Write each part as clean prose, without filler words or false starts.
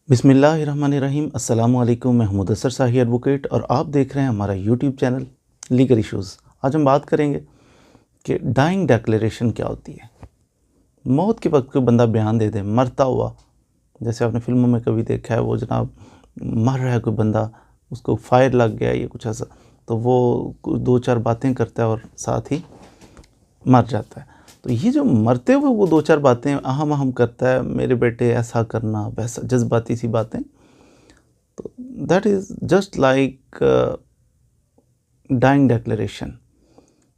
बिस्मिल्लाहिर्रहमानिर्रहीम। अस्सलामु अलैकुम। मैं मुदस्सर शाही एडवोकेट और आप देख रहे हैं हमारा यूट्यूब चैनल लीगल इश्यूज़। आज हम बात करेंगे कि डाइंग डिक्लेरेशन क्या होती है। मौत के वक्त कोई बंदा बयान दे दे मरता हुआ, जैसे आपने फिल्मों में कभी देखा है, वो जनाब मर रहा है कोई बंदा, उसको फायर लग गया या कुछ ऐसा, तो वो दो चार बातें करता है और साथ ही मर जाता है। तो ये जो मरते हुए वो दो चार बातें अहम अहम करता है, मेरे बेटे ऐसा करना वैसा, जज्बाती सी बातें, तो that is just like dying declaration,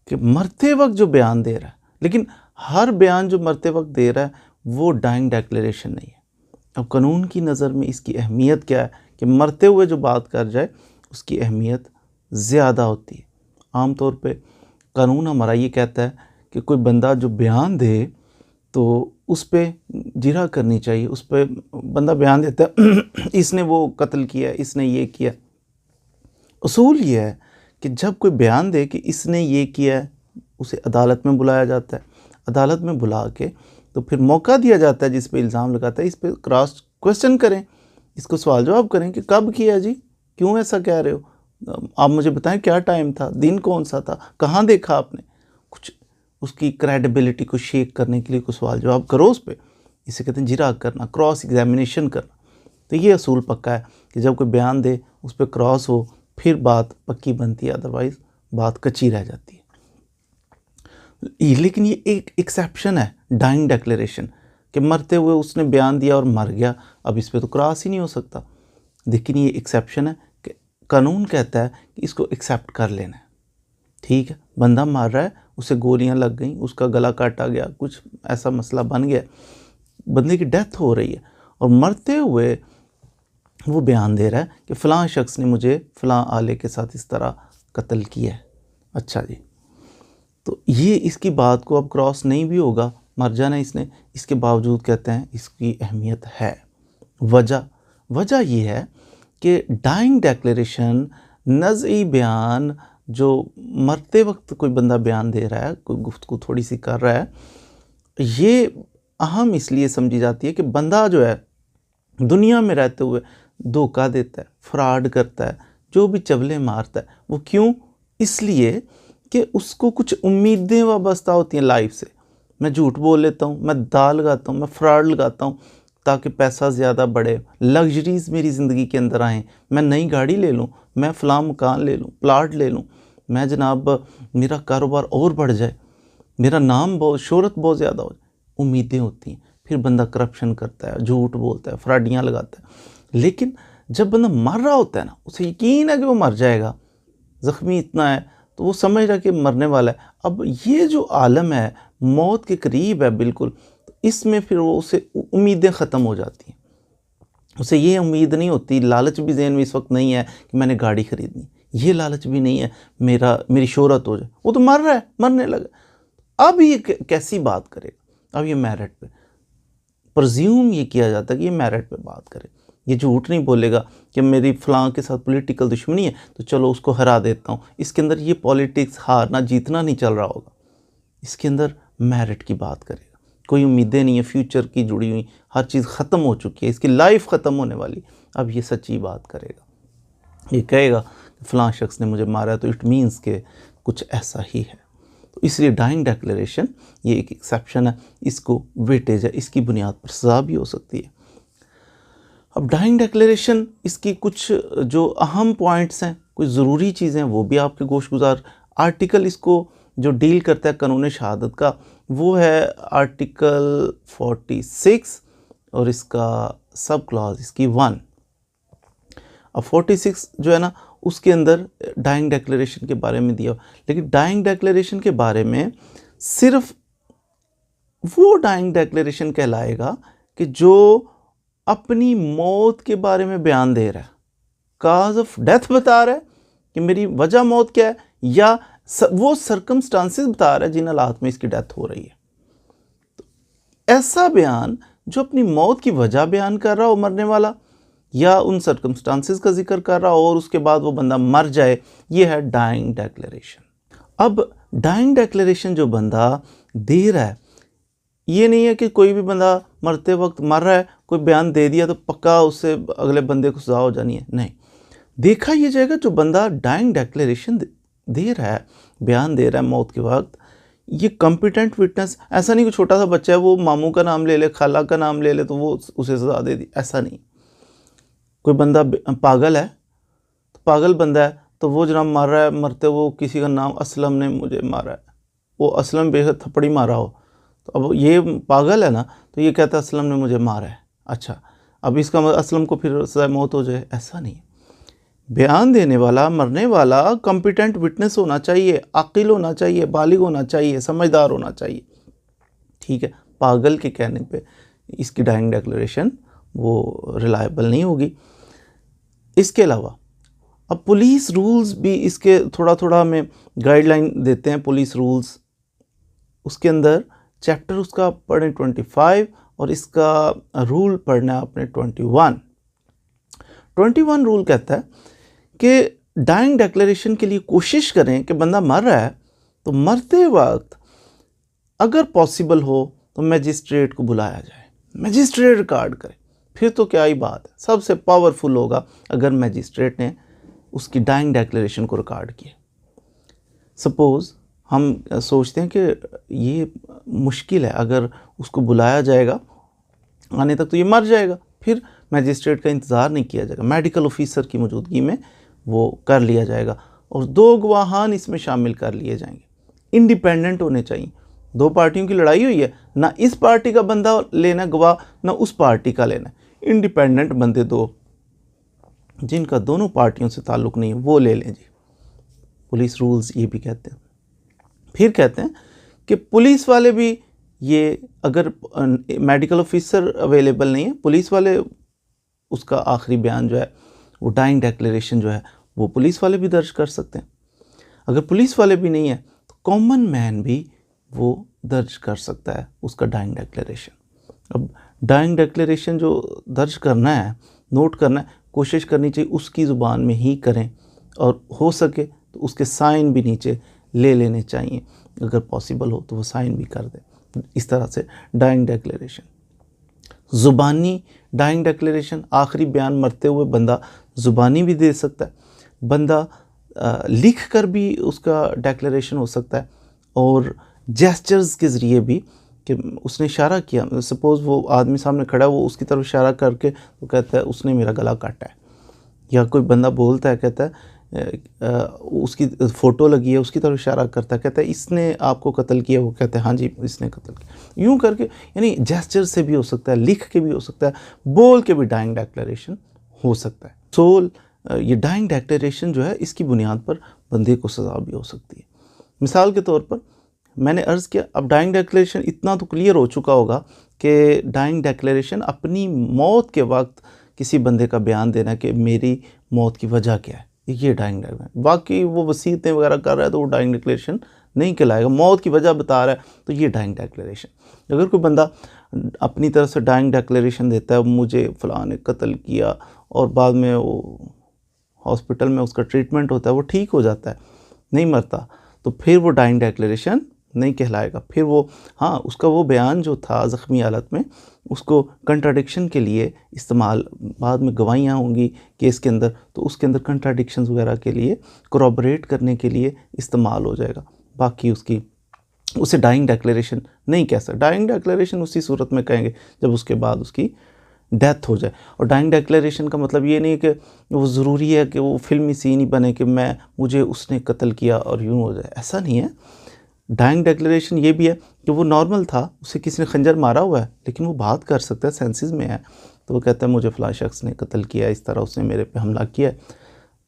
कि मरते वक्त जो बयान दे रहा है। लेकिन हर बयान जो मरते वक्त दे रहा है वो डाइंग डिक्लेरेशन नहीं है। अब कानून की नज़र में इसकी अहमियत क्या है कि मरते हुए जो बात कर जाए उसकी अहमियत ज़्यादा होती है। आम तौर पे कानून हमारा ये कहता है कि कोई बंदा जो बयान दे तो उस पर जिरह करनी चाहिए। उस पर बंदा बयान देता है इसने वो कत्ल किया, इसने ये किया। उसूल ये है कि जब कोई बयान दे कि इसने ये किया है, उसे अदालत में बुलाया जाता है। अदालत में बुला के तो फिर मौका दिया जाता है जिस पे इल्ज़ाम लगाता है, इस पे क्रॉस क्वेश्चन करें, इसको सवाल जवाब करें कि कब किया जी, क्यों ऐसा कह रहे हो, आप मुझे बताएं क्या टाइम था, दिन कौन सा था, कहाँ देखा आपने। कुछ उसकी क्रेडिबिलिटी को शेक करने के लिए कुछ सवाल जवाब करो उस पर। इसे कहते हैं जिरा करना, क्रॉस एग्जामिनेशन करना। तो ये असूल पक्का है कि जब कोई बयान दे उस पर क्रॉस हो फिर बात पक्की बनती है, अदरवाइज़ बात कच्ची रह जाती है। लेकिन ये एक एक्सेप्शन है डाइंग डिक्लेरेशन, कि मरते हुए उसने बयान दिया और मर गया, अब इस पर तो क्रॉस ही नहीं हो सकता। लेकिन ये एक्सेप्शन है कि कानून कहता है कि इसको एक्सेप्ट कर लेना है। ठीक है, बंदा मर रहा है, उसे गोलियां लग गई, उसका गला काटा गया, कुछ ऐसा मसला बन गया, बंदे की डेथ हो रही है और मरते हुए वो बयान दे रहा है कि फ़लाँ शख्स ने मुझे फ़लाँ आले के साथ इस तरह कत्ल किया है। अच्छा जी, तो ये इसकी बात को अब क्रॉस नहीं भी होगा, मर जाना इसने, इसके बावजूद कहते हैं इसकी अहमियत है। वजह ये है कि डाइंग डिक्लेरेशन नज़ई बयान जो मरते वक्त कोई बंदा बयान दे रहा है, कोई गुफ्तगू थोड़ी सी कर रहा है, ये अहम इसलिए समझी जाती है कि बंदा जो है दुनिया में रहते हुए धोखा देता है, फ्रॉड करता है, जो भी चवले मारता है, वो क्यों? इसलिए कि उसको कुछ उम्मीदें वाबस्ता होती हैं लाइफ से। मैं झूठ बोल लेता हूँ, मैं दाल लगाता हूँ, मैं फ्रॉड लगाता हूँ ताकि पैसा ज़्यादा बढ़े, लग्जरीज़ मेरी ज़िंदगी के अंदर आएँ, मैं नई गाड़ी ले लूँ, मैं फ़लाँ मकान ले लूँ, प्लाट ले लूँ, मैं जनाब मेरा कारोबार और बढ़ जाए, मेरा नाम बहुत, शोहरत बहुत ज़्यादा हो जाए। उम्मीदें होती हैं, फिर बंदा करप्शन करता है, झूठ बोलता है, फ्रॉडियाँ लगाता है। लेकिन जब बंदा मर रहा होता है ना, उसे यकीन है कि वो मर जाएगा, ज़ख्मी इतना है तो वो समझ रहा है कि मरने वाला है। अब ये जो आलम है, मौत के करीब है बिल्कुल, तो इसमें फिर वो उसे उम्मीदें ख़त्म हो जाती हैं। उसे ये उम्मीद नहीं होती, लालच भी ज़हन में इस वक्त नहीं है कि मैंने गाड़ी ख़रीदनी, ये लालच भी नहीं है मेरी शोहरत हो जाए। वो तो मर रहा है, मरने लगा। अब ये कैसी बात करेगा? अब ये मेरिट पे प्रज्यूम ये किया जाता है कि ये मेरिट पे बात करे, ये झूठ नहीं बोलेगा कि मेरी फ़लाँ के साथ पॉलिटिकल दुश्मनी है तो चलो उसको हरा देता हूँ। इसके अंदर ये पॉलिटिक्स हारना जीतना नहीं चल रहा होगा, इसके अंदर मेरिट की बात करेगा। कोई उम्मीदें नहीं है फ्यूचर की जुड़ी हुई, हर चीज़ ख़त्म हो चुकी है, इसकी लाइफ ख़त्म होने वाली, अब ये सच्ची बात करेगा। ये कहेगा फ़लाँ शख्स ने मुझे मारा है तो इट मीन्स के कुछ ऐसा ही है। तो इसलिए डाइंग डिक्लेरेशन ये एक एक्सेप्शन है, इसको वेटेज है, इसकी बुनियाद पर सज़ा भी हो सकती है। अब डाइंग डिक्लेरेशन, इसकी कुछ जो अहम पॉइंट्स हैं, कुछ ज़रूरी चीज़ें हैं, वो भी आपके गोशगुजार। आर्टिकल इसको जो डील करता है कानून शहादत का, वो है आर्टिकल 46 और इसका सब क्लॉज इसकी 1। अब 46 जो है ना, उसके अंदर डाइंग डिक्लेरेशन के बारे में दिया, लेकिन डाइंग डिक्लेरेशन के बारे में सिर्फ वो डाइंग डिक्लेरेशन कहलाएगा कि जो अपनी मौत के बारे में बयान दे रहा है, काज ऑफ डेथ बता रहा है कि मेरी वजह मौत क्या है, या वो सर्कमस्टांसेस बता रहा है जिन हालात में इसकी डेथ हो रही है। तो ऐसा बयान जो अपनी मौत की वजह बयान कर रहा हो मरने वाला, या उन सर्कमस्टांसेस का जिक्र कर रहा हो और उसके बाद वो बंदा मर जाए, ये है डाइंग डिक्लेरेशन। अब डाइंग डिक्लेरेशन जो बंदा दे रहा है, ये नहीं है कि कोई भी बंदा मरते वक्त मर रहा है कोई बयान दे दिया तो पक्का उससे अगले बंदे को सज़ा हो जानी है, नहीं। देखा ये जाएगा जो बंदा डाइंग डिक्लेरेशन दे रहा है, बयान दे रहा है मौत के वक्त, ये कॉम्पिटेंट विटनेस, ऐसा नहीं कि छोटा सा बच्चा है वो मामू का नाम ले ले, खाला का नाम ले ले तो वो उसे सज़ा दे दी, ऐसा नहीं। कोई बंदा पागल है, तो पागल बंदा है तो वो जनाब मार रहा है, मरते वो किसी का नाम असलम ने मुझे मारा है, वो असलम बेहद थप्पड़ी मारा हो, तो अब ये पागल है ना, तो ये कहता है असलम ने मुझे मारा है, अच्छा अब इसका मतलब असलम को फिर सज़ा मौत हो जाए, ऐसा नहीं। बयान देने वाला, मरने वाला कॉम्पिटेंट विटनेस होना चाहिए, आकिल होना चाहिए, बालिग होना चाहिए, समझदार होना चाहिए, ठीक है। पागल के कहने पे इसकी डाइंग डिक्लेरेशन वो रिलायबल नहीं होगी। इसके अलावा अब पुलिस रूल्स भी इसके थोड़ा थोड़ा हमें गाइडलाइन देते हैं, पुलिस रूल्स, उसके अंदर चैप्टर उसका पढ़ें 25 और इसका रूल पढ़ना है आपने 21 रूल कहता है कि डाइंग डिक्लेरेशन के लिए कोशिश करें कि बंदा मर रहा है तो मरते वक्त अगर पॉसिबल हो तो मैजिस्ट्रेट को बुलाया जाए, मैजिस्ट्रेट रिकॉर्ड करे, फिर तो क्या ही बात है, सबसे पावरफुल होगा अगर मैजिस्ट्रेट ने उसकी डाइंग डिक्लेरेशन को रिकॉर्ड किया। सपोज़ हम सोचते हैं कि ये मुश्किल है, अगर उसको बुलाया जाएगा आने तक तो ये मर जाएगा, फिर मैजिस्ट्रेट का इंतज़ार नहीं किया जाएगा, मेडिकल ऑफिसर की मौजूदगी में वो कर लिया जाएगा और 2 गवाहान इसमें शामिल कर लिए जाएंगे, इंडिपेंडेंट होने चाहिए। 2 पार्टियों की लड़ाई हुई है, ना इस पार्टी का बंदा लेना गवाह, ना उस पार्टी का लेना, इंडिपेंडेंट बंदे 2 जिनका दोनों पार्टियों से ताल्लुक़ नहीं है वो ले लें जी, पुलिस रूल्स ये भी कहते हैं। फिर कहते हैं कि पुलिस वाले भी ये, अगर मेडिकल ऑफिसर अवेलेबल नहीं है, पुलिस वाले उसका आखिरी बयान जो है वो डाइंग डिक्लेरेशन जो है वो पुलिस वाले भी दर्ज कर सकते हैं। अगर पुलिस वाले भी नहीं है तो कॉमन मैन भी वो दर्ज कर सकता है उसका डाइंग डिक्लेरेशन। अब डाइंग डिक्लेरेशन जो दर्ज करना है, नोट करना है, कोशिश करनी चाहिए उसकी ज़ुबान में ही करें और हो सके तो उसके साइन भी नीचे ले लेने चाहिए, अगर पॉसिबल हो तो वो साइन भी कर दे। इस तरह से डाइंग डिक्लेरेशन, ज़ुबानी डाइंग डिक्लेरेशन, आखिरी बयान मरते हुए बंदा ज़ुबानी भी दे सकता है, बंदा लिख कर भी उसका डिक्लेरेशन हो सकता है, और जेस्चर्स के ज़रिए भी कि उसने इशारा किया, सपोज़ वो आदमी सामने खड़ा, वो उसकी तरफ इशारा करके वो कहता है उसने मेरा गला काटा है, या कोई बंदा बोलता है कहता है उसकी फ़ोटो लगी है उसकी तरफ इशारा करता है, कहता है इसने आपको कत्ल किया, वो कहता है हाँ जी इसने कत्ल किया, यूँ करके, यानी जेस्चर से भी हो सकता है, लिख के भी हो सकता है, बोल के भी डाइंग डिक्लेरेशन हो सकता है। सोल ये डाइंग डिक्लेरेशन जो है इसकी बुनियाद पर बंदे को सज़ा भी हो सकती है। मिसाल के तौर पर मैंने अर्ज़ किया, अब डाइंग डिक्लेरेशन इतना तो क्लियर हो चुका होगा कि डाइंग डिक्लेरेशन अपनी मौत के वक्त किसी बंदे का बयान देना कि मेरी मौत की वजह क्या है, ये डाइंग डिक्लेरेशन। बाकी वो वसीयतें वगैरह कर रहा है तो वो डाइंग डिक्लेरेशन नहीं कहलाएगा, मौत की वजह बता रहा है तो ये डाइंग डिक्लेरेशन। अगर कोई बंदा अपनी तरफ से डाइंग डिक्लेरेशन देता है मुझे फ़लाँ ने कत्ल किया और बाद में वो हॉस्पिटल में उसका ट्रीटमेंट होता है, वो ठीक हो जाता है, नहीं मरता, तो फिर वो डाइंग डिक्लेरेशन नहीं कहलाएगा। फिर वो हाँ उसका वो बयान जो था ज़ख्मी हालत में उसको कंट्राडिक्शन के लिए इस्तेमाल, बाद में गवाहियाँ होंगी केस के अंदर तो उसके अंदर कंट्राडिक्शंस वगैरह के लिए कोरॉबरेट करने के लिए इस्तेमाल हो जाएगा। बाकी उसे डाइंग डिक्लेरेशन नहीं कह सकते। डाइंग डिक्लेरेशन उसी सूरत में कहेंगे जब उसके बाद उसकी डेथ हो जाए। और डाइंग डिक्लेरेशन का मतलब ये नहीं है कि वो ज़रूरी है कि वो फिल्मी सीन ही बने कि मुझे उसने कत्ल किया और यूँ हो जाए, ऐसा नहीं है। डाइंग डिक्लेरेशन ये भी है कि वो नॉर्मल था, उसे किसी ने खंजर मारा हुआ है लेकिन वो बात कर सकता है, सेंसेस में है, तो वो कहता है मुझे फ़लाँ शख्स ने कत्ल किया, इस तरह उसने मेरे पे हमला किया है,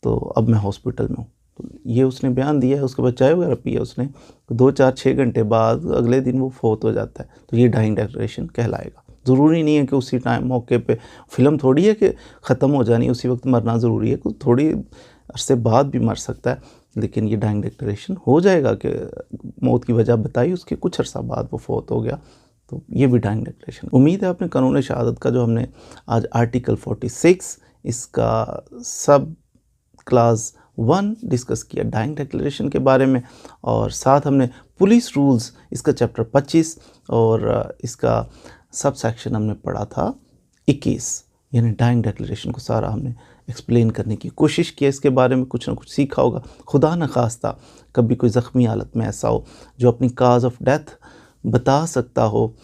तो अब मैं हॉस्पिटल में हूँ। तो ये उसने बयान दिया है, उसके बाद चाय वगैरह पिया उसने, तो 2-4-6 घंटे बाद अगले दिन वो फोत हो जाता है, तो ये डाइंग डिक्लेरेशन कहलाएगा। ज़रूरी नहीं है कि उसी टाइम मौके पे, फ़िल्म थोड़ी है कि ख़त्म हो जानी उसी वक्त मरना ज़रूरी है, कुछ थोड़ी अरसे बाद भी मर सकता है, लेकिन ये डाइंग डिक्लेरेशन हो जाएगा कि मौत की वजह बताई, उसके कुछ अर्सा बाद वो फोत हो गया, तो ये भी डाइंग डिक्लेरेशन। उम्मीद है आपने कानून शहादत का जो हमने आज आर्टिकल 46 इसका सब क्लास 1 डिस्कस किया डाइंग डिक्लेरेशन के बारे में, और साथ हमने पुलिस रूल्स इसका चैप्टर 25 और इसका सब सेक्शन हमने पढ़ा था 21 यानी डाइंग डिक्लेरेशन को सारा हमने एक्सप्लेन करने की कोशिश की। इसके बारे में कुछ ना कुछ सीखा होगा। खुदा न खास्ता कभी कोई ज़ख्मी हालत में ऐसा हो जो अपनी काज ऑफ डेथ बता सकता हो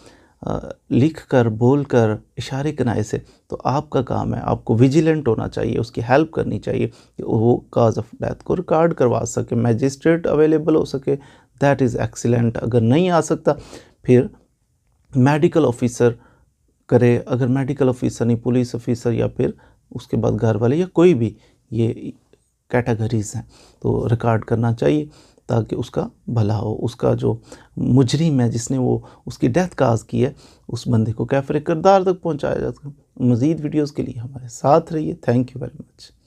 लिख कर, बोल कर, इशारे किनारे से, तो आपका काम है, आपको विजिलेंट होना चाहिए, उसकी हेल्प करनी चाहिए कि वो काज ऑफ डेथ को रिकॉर्ड करवा सके, मैजिस्ट्रेट अवेलेबल हो सके, दैट इज़ एक्सीलेंट। अगर नहीं आ सकता फिर मेडिकल ऑफिसर करे, अगर मेडिकल ऑफिसर नहीं, पुलिस ऑफिसर या फिर उसके बाद घर वाले या कोई भी, ये कैटेगरीज़ हैं, तो रिकॉर्ड करना चाहिए ताकि उसका भला हो। उसका जो मुजरिम है जिसने वो उसकी डेथ काज की है, उस बंदे को कैफ़रे किरदार तक पहुंचाया जा सके। मज़ीद वीडियोज़ के लिए हमारे साथ रहिए। Thank you very much.